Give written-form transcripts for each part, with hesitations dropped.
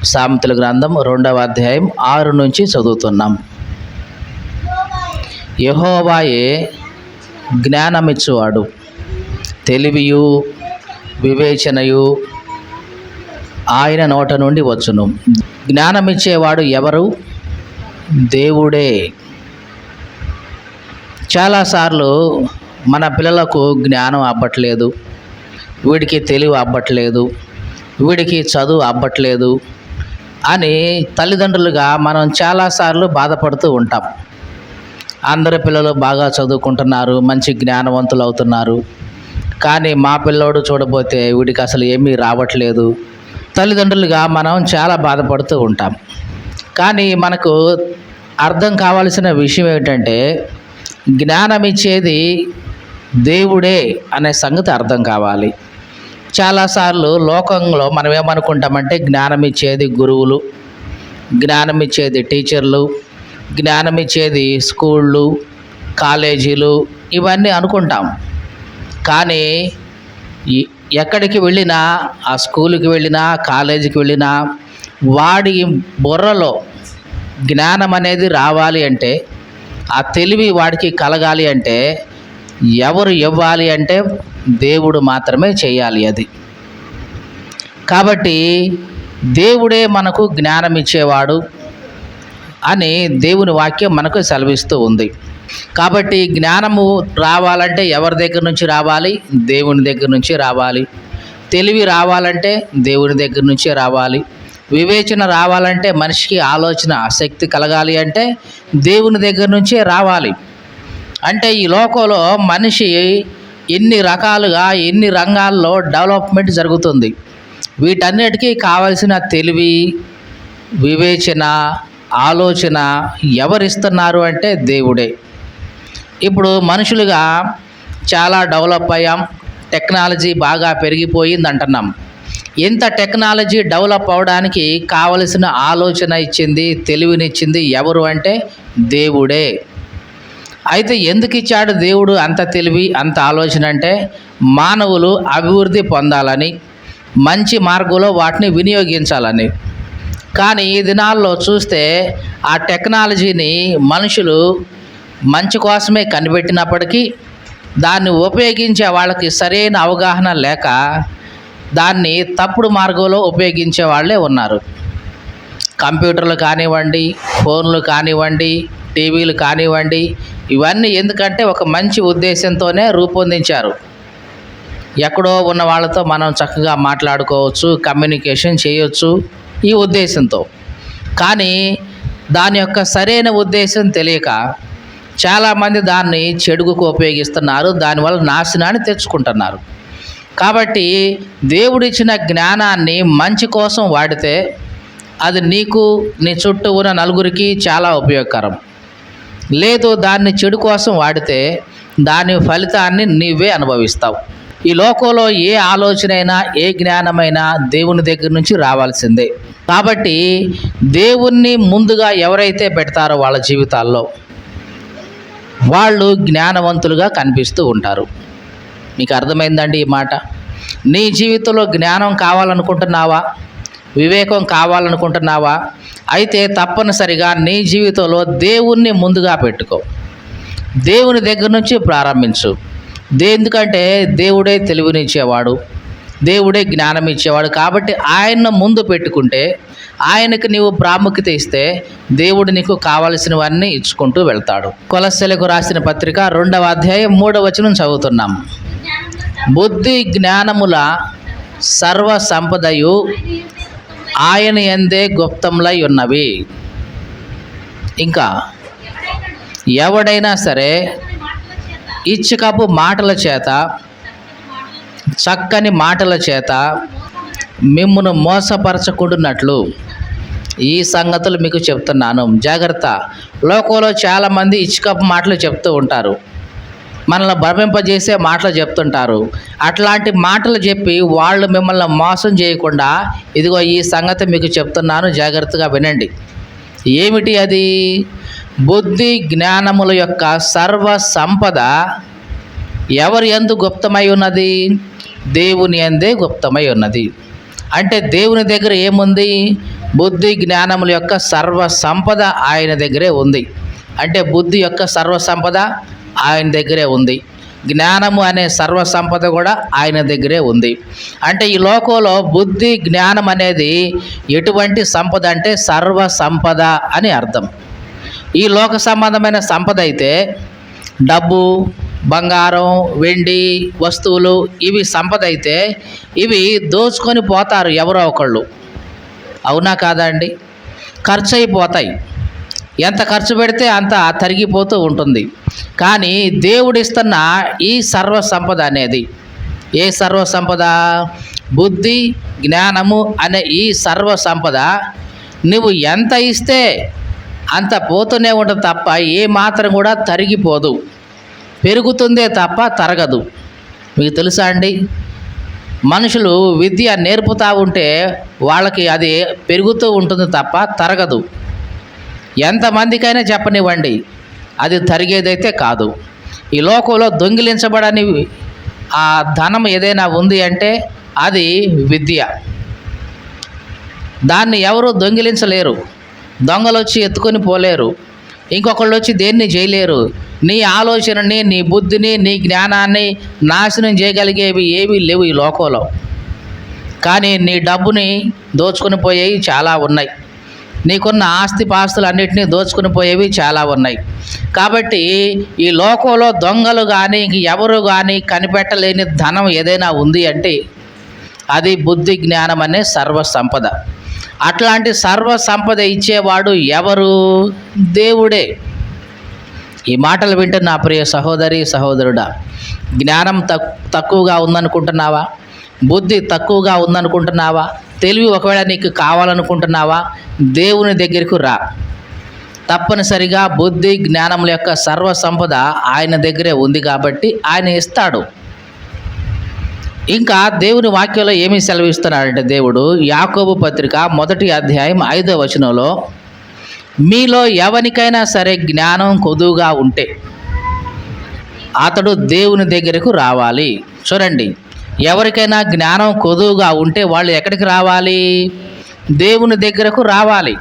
సామెతల గ్రంథం 2వ అధ్యాయం 6 నుంచి చదువుతున్నాం. యెహోవాయే జ్ఞానమిచ్చువాడు, తెలివియు వివేచనయు ఆయన నోట నుండి వచ్చును. జ్ఞానమిచ్చేవాడు ఎవరు? దేవుడే. చాలాసార్లు మన పిల్లలకు జ్ఞానం అబ్బట్లేదు, వీడికి తెలివి అబ్బట్లేదు, వీడికి చదువు అబ్బట్లేదు అని తల్లిదండ్రులుగా మనం చాలాసార్లు బాధపడుతూ ఉంటాం. అందరి పిల్లలు బాగా చదువుకుంటున్నారు, మంచి జ్ఞానవంతులు అవుతున్నారు, కానీ మా పిల్లోడు చూడబోతే వీడికి అసలు ఏమీ రావట్లేదు. తల్లిదండ్రులుగా మనం చాలా బాధపడుతూ ఉంటాం. కానీ మనకు అర్థం కావాల్సిన విషయం ఏమిటంటే, జ్ఞానం ఇచ్చేది దేవుడే అనే సంగతి అర్థం కావాలి. చాలాసార్లు లోకంలో మనం ఏమనుకుంటామంటే, జ్ఞానం ఇచ్చేది గురువులు, జ్ఞానం ఇచ్చేది టీచర్లు, జ్ఞానం ఇచ్చేది స్కూళ్ళు, కాలేజీలు, ఇవన్నీ అనుకుంటాం. కానీ ఎక్కడికి వెళ్ళినా, ఆ స్కూల్కి వెళ్ళినా, కాలేజీకి వెళ్ళినా, వాడి బుర్రలో జ్ఞానం అనేది రావాలి అంటే, ఆ తెలివి వాడికి కలగాలి అంటే ఎవరు ఇవ్వాలి అంటే దేవుడు మాత్రమే చేయాలి అది. కాబట్టి దేవుడే మనకు జ్ఞానం ఇచ్చేవాడు అని దేవుని వాక్యం మనకు సెలవిస్తూ ఉంది. కాబట్టి జ్ఞానము రావాలంటే ఎవరి దగ్గర నుంచి రావాలి? దేవుని దగ్గర నుంచి రావాలి. తెలివి రావాలంటే దేవుని దగ్గర నుంచే రావాలి. వివేచన రావాలంటే, మనిషికి ఆలోచన శక్తి కలగాలి అంటే దేవుని దగ్గర నుంచే రావాలి. అంటే ఈ లోకంలో మనిషి ఎన్ని రకాలుగా, ఎన్ని రంగాల్లో డెవలప్మెంట్ జరుగుతుంది. వీటన్నిటికీ కావలసిన తెలివి, వివేచన, ఆలోచన ఎవరిస్తున్నారు అంటే దేవుడే. ఇప్పుడు మనుషులుగా చాలా డెవలప్ అయ్యాం, టెక్నాలజీ బాగా పెరిగిపోయింది అంటున్నాం. ఇంత టెక్నాలజీ డెవలప్ అవడానికి కావలసిన ఆలోచన ఇచ్చింది, తెలివినిచ్చింది ఎవరు అంటే దేవుడే. అయితే ఎందుకు ఇచ్చాడు దేవుడు అంత తెలివి, అంత ఆలోచన అంటే, మానవులు అభివృద్ధి పొందాలని, మంచి మార్గంలో వాటిని వినియోగించాలని. కానీ ఈ దినాల్లో చూస్తే ఆ టెక్నాలజీని మనుషులు మంచి కోసమే కనిపెట్టినప్పటికీ దాన్ని ఉపయోగించే వాళ్ళకి సరైన అవగాహన లేక దాన్ని తప్పుడు మార్గంలో ఉపయోగించే వాళ్ళే ఉన్నారు. కంప్యూటర్లు కానివ్వండి, ఫోన్లు కానివ్వండి, టీవీలు కానివ్వండి, ఇవన్నీ ఎందుకంటే ఒక మంచి ఉద్దేశంతోనే రూపొందించారు. ఎక్కడో ఉన్న వాళ్ళతో మనం చక్కగా మాట్లాడుకోవచ్చు, కమ్యూనికేషన్ చేయొచ్చు ఈ ఉద్దేశంతో. కానీ దాని యొక్క సరైన ఉద్దేశం తెలియక చాలామంది దాన్ని చెడుగుకు ఉపయోగిస్తున్నారు, దానివల్ల నాశనాన్ని తెచ్చుకుంటున్నారు. కాబట్టి దేవుడిచ్చిన జ్ఞానాన్ని మంచి కోసం వాడితే అది నీకు, నీ చుట్టూ ఉన్న నలుగురికి చాలా ఉపయోగకరం. లేదు, దాన్ని చెడు కోసం వాడితే దాని ఫలితాన్ని నీవే అనుభవిస్తావు. ఈ లోకంలో ఏ ఆలోచనైనా, ఏ జ్ఞానమైనా దేవుని దగ్గర నుంచి రావాల్సిందే. కాబట్టి దేవుణ్ణి ముందుగా ఎవరైతే పెడతారో వాళ్ళ జీవితాల్లో వాళ్ళు జ్ఞానవంతులుగా కనిపిస్తూ ఉంటారు. మీకు అర్థమైందండి ఈ మాట? నీ జీవితంలో జ్ఞానం కావాలనుకుంటున్నావా? వివేకం కావాలనుకుంటున్నావా? అయితే తప్పనిసరిగా నీ జీవితంలో దేవుణ్ణి ముందుగా పెట్టుకో. దేవుని దగ్గర నుంచి ప్రారంభించు. ఎందుకంటే దేవుడే తెలివినిచ్చేవాడు, దేవుడే జ్ఞానం ఇచ్చేవాడు. కాబట్టి ఆయన్ను ముందు పెట్టుకుంటే, ఆయనకు నీవు ప్రాముఖ్యత ఇస్తే దేవుడు నీకు కావలసినవన్నీ ఇచ్చుకుంటూ వెళ్తాడు. కొలస్సీలకు రాసిన పత్రిక 2వ అధ్యాయం 3వ వచనం చదువుతున్నాం. బుద్ధి జ్ఞానముల సర్వ సంపదయు ఆయన యందే గుప్తములై ఉన్నవి. ఇంకా ఎవడైనా సరే ఇచ్చకపు మాటల చేత, చక్కని మాటల చేత మిమ్మును మోసపరచకుండానట్లు ఈ సంగతులు మీకు చెప్తున్నాను. జాగ్రత్త. లోకంలో చాలామంది ఇచ్చకపు మాటలు చెప్తూ ఉంటారు, మనల్ని భ్రమింపజేసే మాటలు చెప్తుంటారు. అట్లాంటి మాటలు చెప్పి వాళ్ళు మిమ్మల్ని మోసం చేయకుండా, ఇదిగో ఈ సంగతి మీకు చెప్తున్నాను, జాగ్రత్తగా వినండి. ఏమిటి అది? బుద్ధి జ్ఞానముల యొక్క సర్వ సంపద ఎవరి యందు గుప్తమై ఉన్నది? దేవుని యందే గుప్తమై ఉన్నది. అంటే దేవుని దగ్గర ఏముంది? బుద్ధి జ్ఞానముల యొక్క సర్వ సంపద ఆయన దగ్గరే ఉంది. అంటే బుద్ధి యొక్క సర్వ సంపద ఆయన దగ్గరే ఉంది. జ్ఞానము అనే సర్వ సంపద కూడా ఆయన దగ్గరే ఉంది. అంటే ఈ లోకంలో బుద్ధి జ్ఞానం అనేది ఎటువంటి సంపద అంటే సర్వ సంపద అని అర్థం. ఈ లోక సంబంధమైన సంపద అయితే డబ్బు, బంగారం, వెండి, వస్తువులు ఇవి సంపద అయితే ఇవి దోచుకొని పోతారు ఎవరో ఒకళ్ళు. అవునా కాదా అండి? ఖర్చు అయిపోతాయి. ఎంత ఖర్చు పెడితే అంత తరిగిపోతూ ఉంటుంది. కానీ దేవుడిస్తున్న ఈ సర్వ సంపద అనేది ఏ సర్వ సంపద? బుద్ధి జ్ఞానము అనే ఈ సర్వ సంపద నువ్వు ఎంత ఇస్తే అంత పోతూనే ఉంటుంది తప్ప ఏ మాత్రం కూడా తరిగిపోదు. పెరుగుతుందే తప్ప తరగదు. మీకు తెలుసా అండి? మనుషులు విద్య నేర్పుతూ ఉంటే వాళ్ళకి అది పెరుగుతూ ఉంటుంది తప్ప తరగదు. ఎంతమందికైనా చెప్పనివ్వండి, అది తరిగేదైతే కాదు. ఈ లోకంలో దొంగిలించబడని ఆ ధనం ఏదైనా ఉంది అంటే అది విద్య. దాన్ని ఎవరు దొంగిలించలేరు. దొంగలు వచ్చి ఎత్తుకొని పోలేరు. ఇంకొకళ్ళు వచ్చి దేన్ని చేయలేరు. నీ ఆలోచనని, నీ బుద్ధిని, నీ జ్ఞానాన్ని నాశనం చేయగలిగేవి ఏమీ లేవు ఈ లోకంలో. కానీ నీ డబ్బుని దోచుకొని పోయేవి చాలా ఉన్నాయి. నీకున్న ఆస్తిపాస్తులు అన్నిటినీ దోచుకుని పోయేవి చాలా ఉన్నాయి. కాబట్టి ఈ లోకంలో దొంగలు కానీ ఎవరు కానీ కనిపెట్టలేని ధనం ఏదైనా ఉంది అంటే అది బుద్ధి జ్ఞానం అనే సర్వ సంపద. అట్లాంటి సర్వ సంపద ఇచ్చేవాడు ఎవరు? దేవుడే. ఈ మాటలు వింటే నా ప్రియ సహోదరి సహోదరుడా, జ్ఞానం తక్కువగా ఉందనుకుంటున్నావా? బుద్ధి తక్కువగా ఉందనుకుంటున్నావా? తెలివి ఒకవేళ నీకు కావాలనుకుంటున్నావా? దేవుని దగ్గరకు రా. తప్పనిసరిగా బుద్ధి జ్ఞానముల యొక్క సర్వ సంపద ఆయన దగ్గరే ఉంది కాబట్టి ఆయన ఇస్తాడు. ఇంకా దేవుని వాక్యంలో ఏమి సెలవిస్తున్నాడంటే దేవుడు యాకోబు పత్రిక 1వ అధ్యాయం 5వ వచనంలో, మీలో ఎవరికైనా సరే జ్ఞానం కొదువుగా ఉంటే అతడు దేవుని దగ్గరకు రావాలి. చూడండి, ఎవరికైనా జ్ఞానం కొదువుగా ఉంటే వాళ్ళు ఎక్కడికి రావాలి? దేవుని దగ్గరకు రావాలి.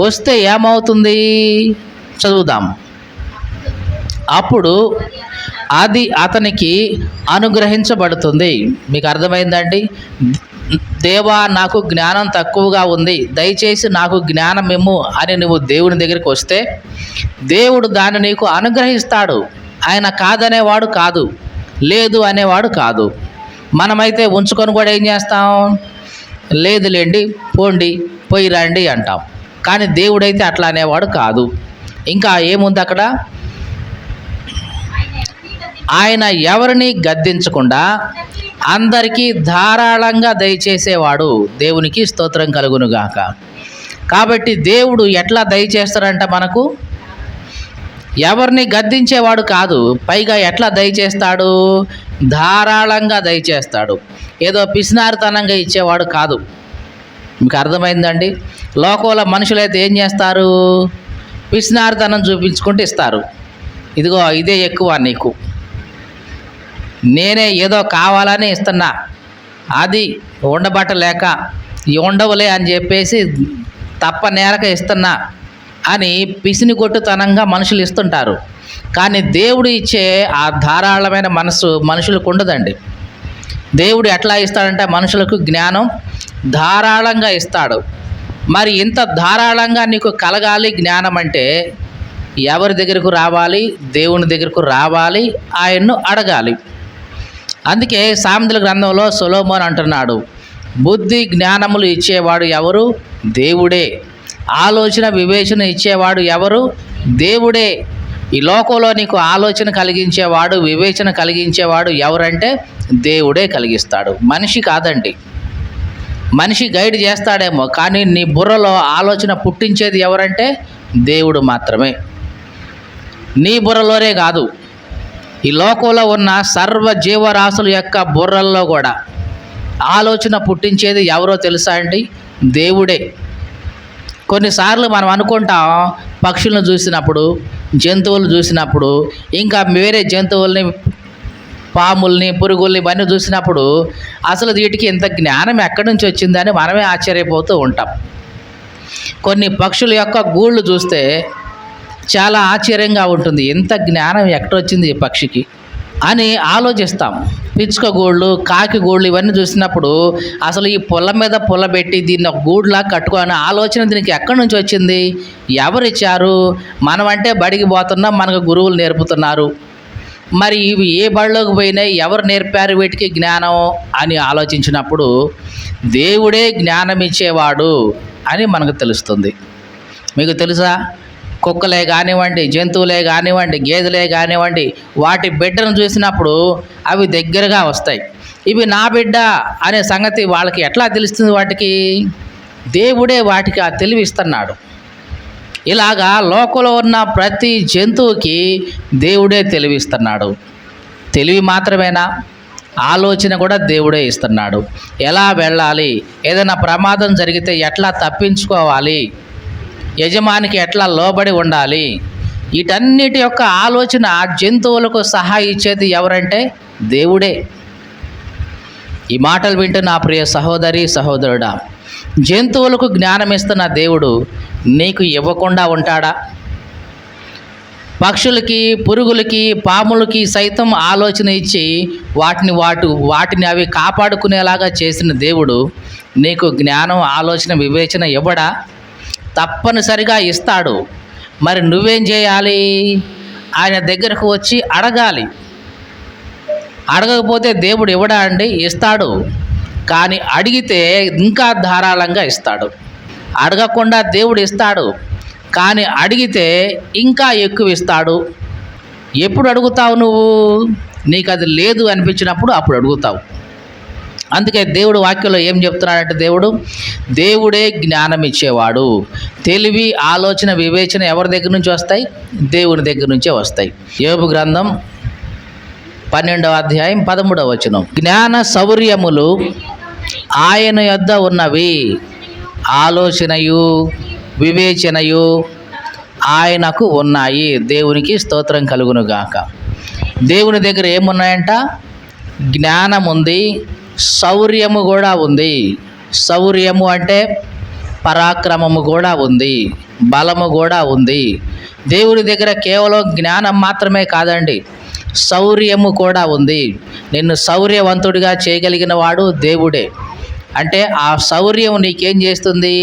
వస్తే ఏమవుతుంది? చదువుదాం. అప్పుడు అది అతనికి అనుగ్రహించబడుతుంది. మీకు అర్థమైందండి? దేవా, నాకు జ్ఞానం తక్కువగా ఉంది, దయచేసి నాకు జ్ఞానం ఇమ్ము అని నువ్వు దేవుని దగ్గరికి వస్తే దేవుడు దాన్ని నీకు అనుగ్రహిస్తాడు. ఆయన కాదనేవాడు కాదు, లేదు అనేవాడు కాదు. మనమైతే ఉంచుకొని కూడా ఏం చేస్తాం? లేదులేండి, పోండి, పోయి రండి అంటాం. కానీ దేవుడైతే అట్లా అనేవాడు కాదు. ఇంకా ఏముంది అక్కడ? ఆయన ఎవరిని గద్దించకుండా అందరికీ ధారాళంగా దయచేసేవాడు. దేవునికి స్తోత్రం కలుగునుగాక. కాబట్టి దేవుడు ఎట్లా దయచేస్తాడంట మనకు? ఎవరిని గద్దించేవాడు కాదు, పైగా ఎట్లా దయచేస్తాడు? ధారాళంగా దయచేస్తాడు. ఏదో పిసినారితనంగా ఇచ్చేవాడు కాదు. మీకు అర్థమైందండి? లోకంలో మనుషులైతే ఏం చేస్తారు? పిసినారితనం చూపించుకుంటూ ఇస్తారు. ఇదిగో ఇదే ఎక్కువ నీకు, నేనే ఏదో కావాలని ఇస్తున్నా, అది ఉండబట్టలేక ఉండవులే అని చెప్పేసి తప్ప నేరక ఇస్తున్నా అని పిసిని కొట్టుతనంగా మనుషులు ఇస్తుంటారు. కానీ దేవుడు ఇచ్చే ఆ ధారాళమైన మనసు మనుషులకు ఉండదండి. దేవుడు ఎట్లా ఇస్తాడంటే మనుషులకు జ్ఞానం ధారాళంగా ఇస్తాడు. మరి ఇంత ధారాళంగా నీకు కలగాలి జ్ఞానం అంటే ఎవరి దగ్గరకు రావాలి? దేవుని దగ్గరకు రావాలి, ఆయన్ను అడగాలి. అందుకే సామెతల గ్రంథంలో సొలొమోను అంటున్నాడు, బుద్ధి జ్ఞానములు ఇచ్చేవాడు ఎవరు? దేవుడే. ఆలోచన వివేచన ఇచ్చేవాడు ఎవరు? దేవుడే. ఈ లోకంలో నీకు ఆలోచన కలిగించేవాడు, వివేచన కలిగించేవాడు ఎవరంటే దేవుడే కలిగిస్తాడు, మనిషి కాదండి. మనిషి గైడ్ చేస్తాడేమో, కానీ నీ బుర్రలో ఆలోచన పుట్టించేది ఎవరంటే దేవుడు మాత్రమే. నీ బుర్రలోనే కాదు, ఈ లోకంలో ఉన్న సర్వ జీవరాశుల యొక్క బుర్రల్లో కూడా ఆలోచన పుట్టించేది ఎవరో తెలుసా అండి? దేవుడే. కొన్నిసార్లు మనం అనుకుంటాం, పక్షులను చూసినప్పుడు, జంతువులు చూసినప్పుడు, ఇంకా వేరే జంతువుల్ని పాముల్ని, పురుగుల్ని ఇవన్నీ చూసినప్పుడు అసలు వీటికి ఇంత జ్ఞానం ఎక్కడి నుంచి వచ్చిందని మనమే ఆశ్చర్యపోతూ ఉంటాం. కొన్ని పక్షుల యొక్క గూళ్ళు చూస్తే చాలా ఆశ్చర్యంగా ఉంటుంది. ఎంత జ్ఞానం ఎక్కడొచ్చింది ఈ పక్షికి అని ఆలోచిస్తాం. పిచ్చుక గూళ్ళు, కాకి గూళ్ళు ఇవన్నీ చూసినప్పుడు అసలు ఈ పుల్ల మీద పుల్ల పెట్టి దీన్ని ఒక గూడులా కట్టుకోని ఆలోచన దీనికి ఎక్కడి నుంచి వచ్చింది, ఎవరిచ్చారు? మనం అంటే బడికి పోతున్నాం, మనకు గురువులు నేర్పుతున్నారు. మరి ఇవి ఏ బడిలోకి పోయినాయి, ఎవరు నేర్పారు వీటికి జ్ఞానం అని ఆలోచించినప్పుడు దేవుడే జ్ఞానం ఇచ్చేవాడు అని మనకు తెలుస్తుంది. మీకు తెలుసా, కుక్కలే కానివ్వండి, జంతువులే కానివ్వండి, గేదెలే కానివ్వండి, వాటి బిడ్డను చూసినప్పుడు అవి దగ్గరగా వస్తాయి. ఇవి నా బిడ్డ అనే సంగతి వాళ్ళకి ఎట్లా తెలుస్తుంది? వాటికి దేవుడే వాటికి ఆ తెలివి ఇస్తున్నాడు. ఇలాగా లోకంలో ఉన్న ప్రతి జంతువుకి దేవుడే తెలివిస్తున్నాడు. తెలివి మాత్రమేనా, ఆలోచన కూడా దేవుడే ఇస్తున్నాడు. ఎలా వెళ్ళాలి, ఏదైనా ప్రమాదం జరిగితే ఎట్లా తప్పించుకోవాలి, యజమానికి ఎట్లా లోబడి ఉండాలి, వీటన్నిటి యొక్క ఆలోచన జంతువులకు సహాయం ఇచ్చేది ఎవరంటే దేవుడే. ఈ మాటలు వింటూ నా ప్రియ సహోదరి సహోదరుడా, జంతువులకు జ్ఞానం ఇస్తున్న దేవుడు నీకు ఇవ్వకుండా ఉంటాడా? పక్షులకి, పురుగులకి, పాములకి సైతం ఆలోచన ఇచ్చి వాటిని అవి కాపాడుకునేలాగా చేసిన దేవుడు నీకు జ్ఞానం, ఆలోచన, వివేచన ఇవ్వడా? తప్పనిసరిగా ఇస్తాడు. మరి నువ్వేం చేయాలి? ఆయన దగ్గరకు వచ్చి అడగాలి. అడగకపోతే దేవుడు ఇవ్వడా అండి? ఇస్తాడు. కానీ అడిగితే ఇంకా ధారాళంగా ఇస్తాడు. అడగకుండా దేవుడు ఇస్తాడు, కానీ అడిగితే ఇంకా ఎక్కువ ఇస్తాడు. ఎప్పుడు అడుగుతావు నువ్వు? నీకు అది లేదు అనిపించినప్పుడు అప్పుడు అడుగుతావు. అందుకే దేవుడు వాక్యంలో ఏం చెప్తున్నాడంటే దేవుడే జ్ఞానం ఇచ్చేవాడు. తెలివి, ఆలోచన, వివేచన ఎవరి దగ్గర నుంచి వస్తాయి? దేవుని దగ్గర నుంచే వస్తాయి. యోబు గ్రంథం 12వ అధ్యాయం 13వ వచనం, జ్ఞాన శౌర్యములు ఆయన యొద్ద ఉన్నవి, ఆలోచనయు వివేచనయు ఆయనకు ఉన్నాయి. దేవునికి స్తోత్రం కలుగునుగాక. దేవుని దగ్గర ఏమున్నాయంట? జ్ఞానం ఉంది, శౌర్యము కూడా ఉంది. శౌర్యము అంటే పరాక్రమము కూడా ఉంది, బలము కూడా ఉంది. దేవుని దగ్గర కేవలం జ్ఞానం మాత్రమే కాదండి, శౌర్యము కూడా ఉంది. నిన్ను శౌర్యవంతుడిగా చేయగలిగిన వాడు దేవుడే. అంటే ఆ శౌర్యం నీకేం చేస్తుంది?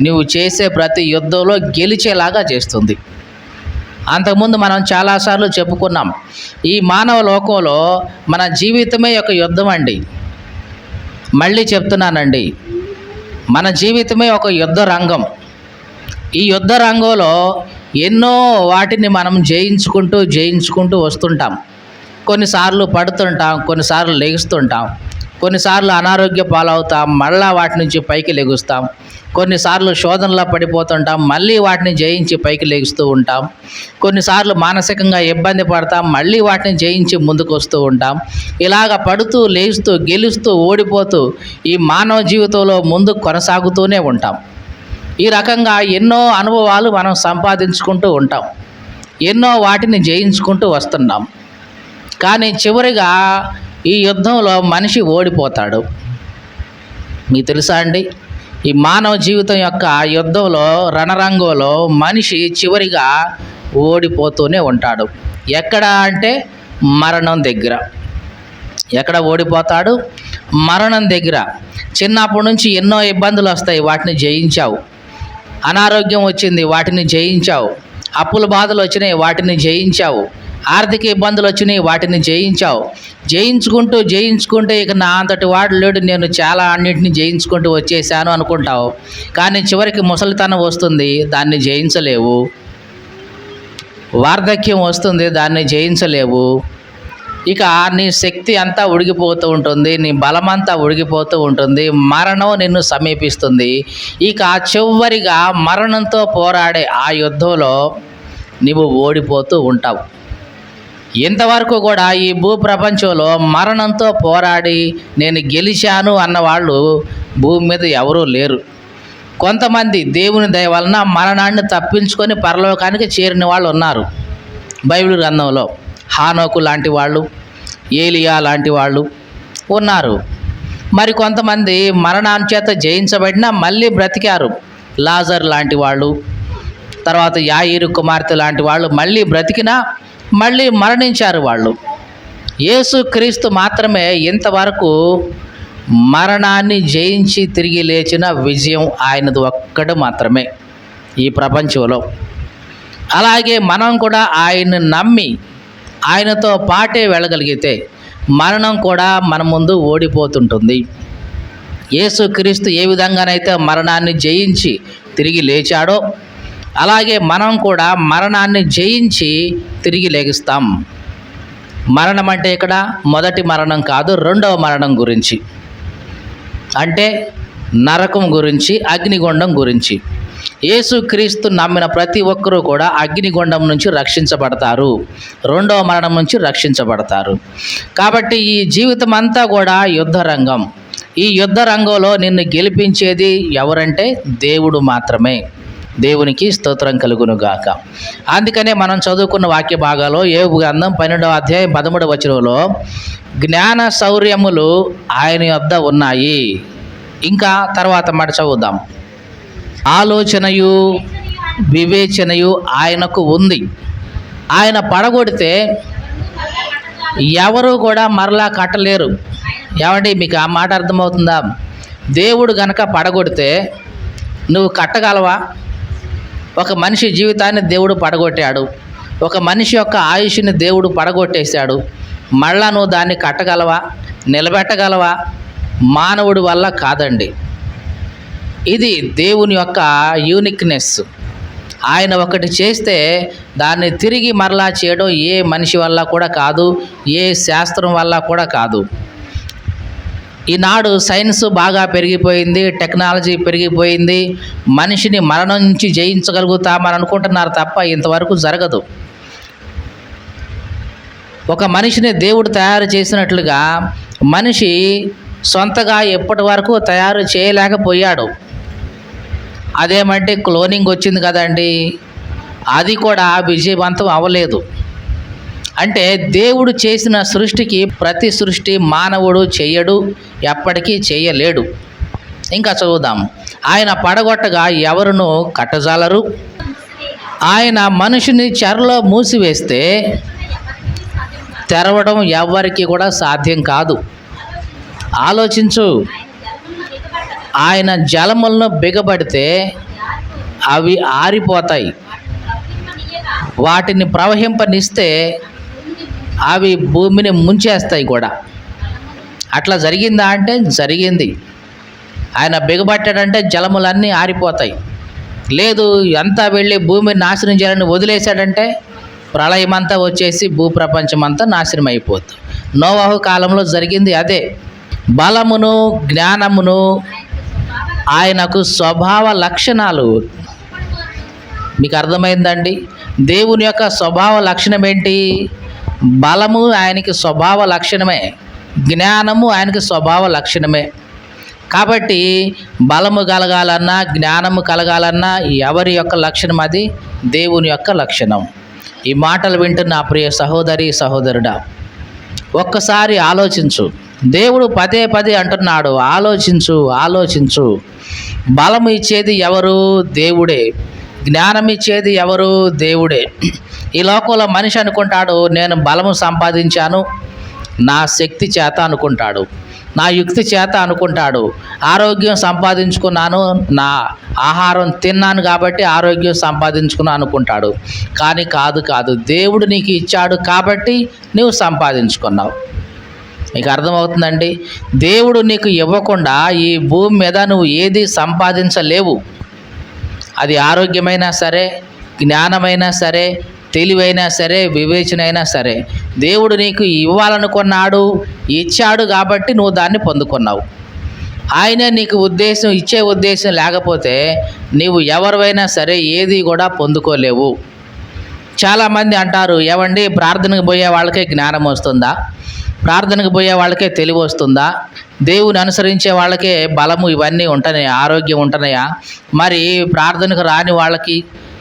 నువ్వు చేసే ప్రతి యుద్ధంలో గెలిచేలాగా చేస్తుంది. అంతకుముందు మనం చాలాసార్లు చెప్పుకున్నాం, ఈ మానవ లోకంలో మన జీవితమే ఒక యుద్ధం అండి. మళ్ళీ చెప్తున్నానండి, మన జీవితమే ఒక యుద్ధ రంగం. ఈ యుద్ధ రంగంలో ఎన్నో వాటిని మనం జయించుకుంటూ వస్తుంటాం. కొన్నిసార్లు పడుతుంటాం, కొన్నిసార్లు లెగుస్తుంటాం, కొన్నిసార్లు అనారోగ్య పాలవుతాం, మళ్ళా వాటి నుంచి పైకి లెగుస్తాం. కొన్నిసార్లు శోధనలో పడిపోతుంటాం, మళ్ళీ వాటిని జయించి పైకి లెగుస్తూ ఉంటాం. కొన్నిసార్లు మానసికంగా ఇబ్బంది పడతాం, మళ్ళీ వాటిని జయించి ముందుకు వస్తూ ఉంటాం. ఇలాగ పడుతూ, లేస్తూ, గెలుస్తూ, ఓడిపోతూ ఈ మానవ జీవితంలో ముందుకు కొనసాగుతూనే ఉంటాం. ఈ రకంగా ఎన్నో అనుభవాలు మనం సంపాదించుకుంటూ ఉంటాం, ఎన్నో వాటిని జయించుకుంటూ వస్తున్నాం. కానీ చివరిగా ఈ యుద్ధంలో మనిషి ఓడిపోతాడు. మీకు తెలుసా అండి, ఈ మానవ జీవితం యొక్క యుద్ధంలో, రణరంగంలో మనిషి చివరిగా ఓడిపోతూనే ఉంటాడు. ఎక్కడ అంటే మరణం దగ్గర. ఎక్కడ ఓడిపోతాడు? మరణం దగ్గర. చిన్నప్పటి నుంచి ఎన్నో ఇబ్బందులు వస్తాయి, వాటిని జయించావు. అనారోగ్యం వచ్చింది, వాటిని జయించావు. అప్పుల బాధలు వచ్చినాయి, వాటిని జయించావు. ఆర్థిక ఇబ్బందులు వచ్చినాయి, వాటిని జయించుకుంటూ ఇక నా అంతటి వాడు లేడు, నేను చాలా అన్నింటినీ జయించుకుంటూ వచ్చేసాను అనుకుంటావు. కానీ చివరికి ముసలితనం వస్తుంది, దాన్ని జయించలేవు. వార్ధక్యం వస్తుంది, దాన్ని జయించలేవు. ఇక నీ శక్తి అంతా ఉడిగిపోతూ ఉంటుంది, నీ బలమంతా ఉడిగిపోతూ ఉంటుంది, మరణం నిన్ను సమీపిస్తుంది. ఇక చివరిగా మరణంతో పోరాడే ఆ యుద్ధంలో నీవు ఓడిపోతూ ఉంటావు. ఇంతవరకు కూడా ఈ భూప్రపంచంలో మరణంతో పోరాడి నేను గెలిచాను అన్నవాళ్ళు భూమి మీద ఎవరూ లేరు. కొంతమంది దేవుని దయ వలన మరణాన్ని తప్పించుకొని పరలోకానికి చేరిన వాళ్ళు ఉన్నారు. బైబిల్ గ్రంథంలో హానోకు లాంటి వాళ్ళు, ఏలియా లాంటి వాళ్ళు ఉన్నారు. మరి కొంతమంది మరణాన్ని చేత జయించబడినా మళ్ళీ బ్రతికారు. లాజర్ లాంటి వాళ్ళు, తర్వాత యాయిరు కుమార్తె లాంటి వాళ్ళు మళ్ళీ బ్రతికినా మళ్ళీ మరణించారు వాళ్ళు. యేసుక్రీస్తు మాత్రమే ఇంతవరకు మరణాన్ని జయించి తిరిగి లేచిన విజయం ఆయనది ఒక్కడు మాత్రమే ఈ ప్రపంచంలో. అలాగే మనం కూడా ఆయన్ని నమ్మి ఆయనతో పాటే వెళ్ళగలిగితే మరణం కూడా మన ముందు ఓడిపోతుంటుంది. యేసుక్రీస్తు ఏ విధంగానైతే మరణాన్ని జయించి తిరిగి లేచాడో అలాగే మనం కూడా మరణాన్ని జయించి తిరిగి లేగిస్తాం. మరణం అంటే ఇక్కడ మొదటి మరణం కాదు, రెండవ మరణం గురించి, అంటే నరకం గురించి, అగ్నిగుండం గురించి. యేసుక్రీస్తు నమ్మిన ప్రతి ఒక్కరూ కూడా అగ్నిగుండం నుంచి రక్షించబడతారు, రెండవ మరణం నుంచి రక్షించబడతారు. కాబట్టి ఈ జీవితం అంతా కూడా యుద్ధ రంగం. ఈ యుద్ధ రంగంలో నిన్ను గెలిపించేది ఎవరంటే దేవుడు మాత్రమే. దేవునికి స్తోత్రం కలుగును గాక. అందుకనే మనం చదువుకున్న వాక్య భాగాల్లో యోబు గ్రంథం 12వ అధ్యాయం 13వ వచనంలో జ్ఞాన శౌర్యములు ఆయన యొద్ద ఉన్నాయి. ఇంకా తర్వాత మాట చదువుదాం. ఆలోచనయు వివేచనయు ఆయనకు ఉంది. ఆయన పడగొడితే ఎవరు కూడా మరలా కట్టలేరు. ఏమండి, మీకు ఆ మాట అర్థమవుతుందా? దేవుడు గనక పడగొడితే నువ్వు కట్టగలవా? ఒక మనిషి జీవితాన్ని దేవుడు పడగొట్టాడు, ఒక మనిషి యొక్క ఆయుష్ని దేవుడు పడగొట్టేశాడు. మళ్ళా నువ్వు దాన్ని కట్టగలవా, నిలబెట్టగలవా? మానవుడి వల్ల కాదండి. ఇది దేవుని యొక్క యూనిక్నెస్. ఆయన ఒకటి చేస్తే దాన్ని తిరిగి మరలా చేయడం ఏ మనిషి వల్ల కూడా కాదు, ఏ శాస్త్రం వల్ల కూడా కాదు. ఈనాడు సైన్స్ బాగా పెరిగిపోయింది, టెక్నాలజీ పెరిగిపోయింది, మనిషిని మరణం నుంచి జయించగలుగుతామని అనుకుంటున్నారు తప్ప ఇంతవరకు జరగదు. ఒక మనిషిని దేవుడు తయారు చేసినట్లుగా మనిషి సొంతగా ఎప్పటి వరకు తయారు చేయలేకపోయాడు. అదేమంటే క్లోనింగ్ వచ్చింది కదండి, అది కూడా విజయవంతం అవ్వలేదు. అంటే దేవుడు చేసిన సృష్టికి ప్రతి సృష్టి మానవుడు చెయ్యడు, ఎప్పటికీ చేయలేడు. ఇంకా చదువుదాం. ఆయన పడగొట్టగా ఎవరును కట్టజాలరు. ఆయన మనిషిని చెరలో మూసివేస్తే తెరవడం ఎవ్వరికి కూడా సాధ్యం కాదు. ఆలోచించు. ఆయన జలములను బిగబడితే అవి ఆరిపోతాయి, వాటిని ప్రవహింపనిస్తే అవి భూమిని ముంచేస్తాయి కూడా. అట్లా జరిగిందా అంటే జరిగింది. ఆయన బిగబట్టాడంటే జలములన్నీ ఆరిపోతాయి. లేదు, అంతా వెళ్ళి భూమిని నాశనం చేయాలని వదిలేశాడంటే ప్రళయమంతా వచ్చేసి భూప్రపంచమంతా నాశనం అయిపోతుంది. నోవహు కాలంలో జరిగింది అదే. బలమును జ్ఞానమును ఆయనకు స్వభావ లక్షణాలు. మీకు అర్థమైందండి? దేవుని యొక్క స్వభావ లక్షణం ఏంటి? బలము ఆయనకి స్వభావ లక్షణమే, జ్ఞానము ఆయనకి స్వభావ లక్షణమే. కాబట్టి బలము కలగాలన్నా జ్ఞానము కలగాలన్నా ఎవరి యొక్క లక్షణం? అది దేవుని యొక్క లక్షణం. ఈ మాటలు వింటున్న ప్రియ సహోదరి సహోదరుడా, ఒక్కసారి ఆలోచించు. దేవుడు పదే పదే అంటున్నాడు, ఆలోచించు ఆలోచించు. బలము ఇచ్చేది ఎవరు? దేవుడే. జ్ఞానం ఇచ్చేది ఎవరు? దేవుడే. ఈ లోకంలో మనిషి అనుకుంటాడు, నేను బలము సంపాదించాను నా శక్తి చేత అనుకుంటాడు, నా యుక్తి చేత అనుకుంటాడు, ఆరోగ్యం సంపాదించుకున్నాను, నా ఆహారం తిన్నాను కాబట్టి ఆరోగ్యం సంపాదించుకున్నాను అనుకుంటాడు. కానీ కాదు, దేవుడు నీకు ఇచ్చాడు కాబట్టి నువ్వు సంపాదించుకున్నావు. మీకు అర్థమవుతుందండి? దేవుడు నీకు ఇవ్వకుండా ఈ భూమి మీద నువ్వు ఏది సంపాదించలేవు. అది ఆరోగ్యమైనా సరే, జ్ఞానమైనా సరే, తెలివైనా సరే, వివేచన అయినా సరే, దేవుడు నీకు ఇవ్వాలనుకున్నాడు, ఇచ్చాడు కాబట్టి నువ్వు దాన్ని పొందుకున్నావు. ఆయనే నీకు ఇచ్చే ఉద్దేశం లేకపోతే నీవు ఎవరివైనా సరే ఏది కూడా పొందుకోలేవు. చాలామంది అంటారు, ఏమండి ప్రార్థనకు పోయే వాళ్ళకే జ్ఞానం వస్తుందా? ప్రార్థనకు పోయే వాళ్ళకే తెలివి వస్తుందా? దేవుని అనుసరించే వాళ్ళకే బలము ఇవన్నీ ఉంటున్నాయా, ఆరోగ్యం ఉంటున్నాయా? మరి ప్రార్థనకు రాని వాళ్ళకి,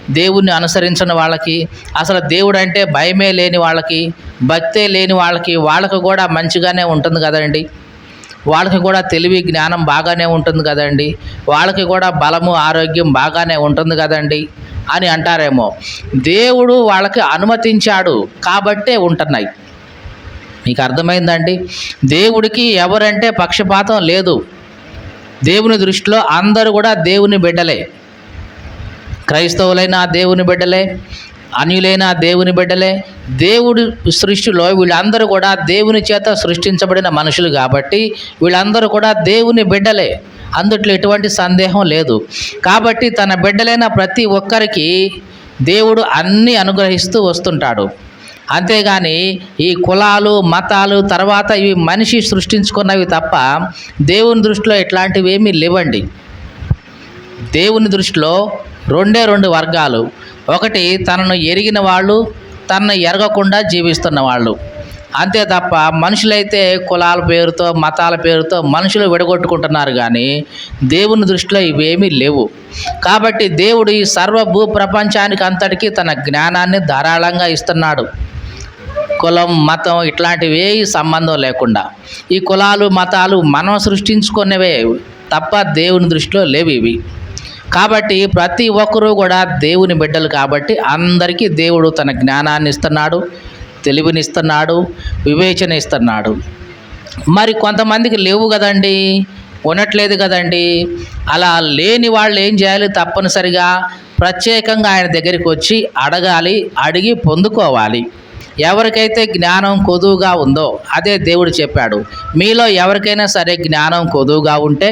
దేవుణ్ణి అనుసరించిన వాళ్ళకి, అసలు దేవుడు అంటే భయమే లేని వాళ్ళకి, భక్తే లేని వాళ్ళకి కూడా మంచిగానే ఉంటుంది కదండి. వాళ్ళకి కూడా తెలివి జ్ఞానం బాగానే ఉంటుంది కదండి. వాళ్ళకి కూడా బలము ఆరోగ్యం బాగానే ఉంటుంది కదండి అని అంటారేమో. దేవుడు వాళ్ళకి అనుమతించాడు కాబట్టే ఉంటున్నాయి. మీకు అర్థమైందండి? దేవుడికి ఎవరంటే పక్షపాతం లేదు. దేవుని దృష్టిలో అందరూ కూడా దేవుని బిడ్డలే. క్రైస్తవులైన దేవుని బిడ్డలే, అన్యులైన దేవుని బిడ్డలే. దేవుడి సృష్టిలో వీళ్ళందరూ కూడా దేవుని చేత సృష్టించబడిన మనుషులు కాబట్టి వీళ్ళందరూ కూడా దేవుని బిడ్డలే. అందుట్లో ఎటువంటి సందేహం లేదు. కాబట్టి తన బిడ్డలైన ప్రతి ఒక్కరికి దేవుడు అన్నీ అనుగ్రహిస్తూ వస్తుంటాడు. అంతేగాని ఈ కులాలు మతాలు తర్వాత ఇవి మనిషి సృష్టించుకున్నవి తప్ప దేవుని దృష్టిలో ఇట్లాంటివి ఏమీ లేవండి. దేవుని దృష్టిలో రెండు వర్గాలు. ఒకటి తనను ఎరిగిన వాళ్ళు, తనను ఎరగకుండా జీవిస్తున్న వాళ్ళు. అంతే తప్ప మనుషులైతే కులాల పేరుతో మతాల పేరుతో మనుషులు విడగొట్టుకుంటున్నారు కానీ దేవుని దృష్టిలో ఇవేమీ లేవు. కాబట్టి దేవుడు ఈ సర్వ భూ ప్రపంచానికి అంతటికీ తన జ్ఞానాన్ని ధారాళంగా ఇస్తున్నాడు. కులం మతం ఇట్లాంటివి ఏ సంబంధం లేకుండా. ఈ కులాలు మతాలు మనం సృష్టించుకునేవే తప్ప దేవుని దృష్టిలో లేవు ఇవి. కాబట్టి ప్రతి ఒక్కరూ కూడా దేవుని బిడ్డలు కాబట్టి అందరికీ దేవుడు తన జ్ఞానాన్ని ఇస్తున్నాడు, తెలివినిస్తున్నాడు, వివేచన ఇస్తున్నాడు. మరి కొంతమందికి లేవు కదండి, ఉండట్లేదు కదండి. అలా లేని వాళ్ళు ఏం చేయాలి? తప్పనిసరిగా ప్రత్యేకంగా ఆయన దగ్గరికి వచ్చి అడగాలి, అడిగి పొందుకోవాలి. ఎవరికైతే జ్ఞానం కొదువుగా ఉందో, అదే దేవుడు చెప్పాడు, మీలో ఎవరికైనా సరే జ్ఞానం కొదువుగా ఉంటే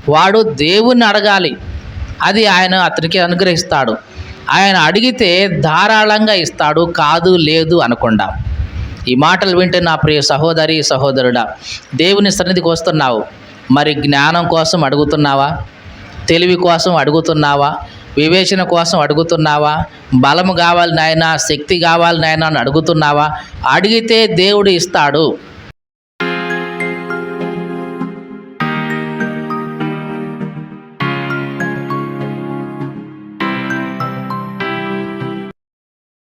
వాడు దేవుణ్ణి అడగాలి, అది ఆయన అతనికి అనుగ్రహిస్తాడు. ఆయన అడిగితే ధారాళంగా ఇస్తాడు, కాదు లేదు అనకుండా. ఈ మాటలు వింటే నా ప్రియ సహోదరి సహోదరుడా, దేవుని సన్నిధికి వస్తున్నావు, మరి జ్ఞానం కోసం అడుగుతున్నావా? తెలివి కోసం అడుగుతున్నావా? వివేచన కోసం అడుగుతున్నావా? బలము కావాలి నాయనా, శక్తి కావాలి నాయనా అని అడుగుతున్నావా? అడిగితే దేవుడు ఇస్తాడు.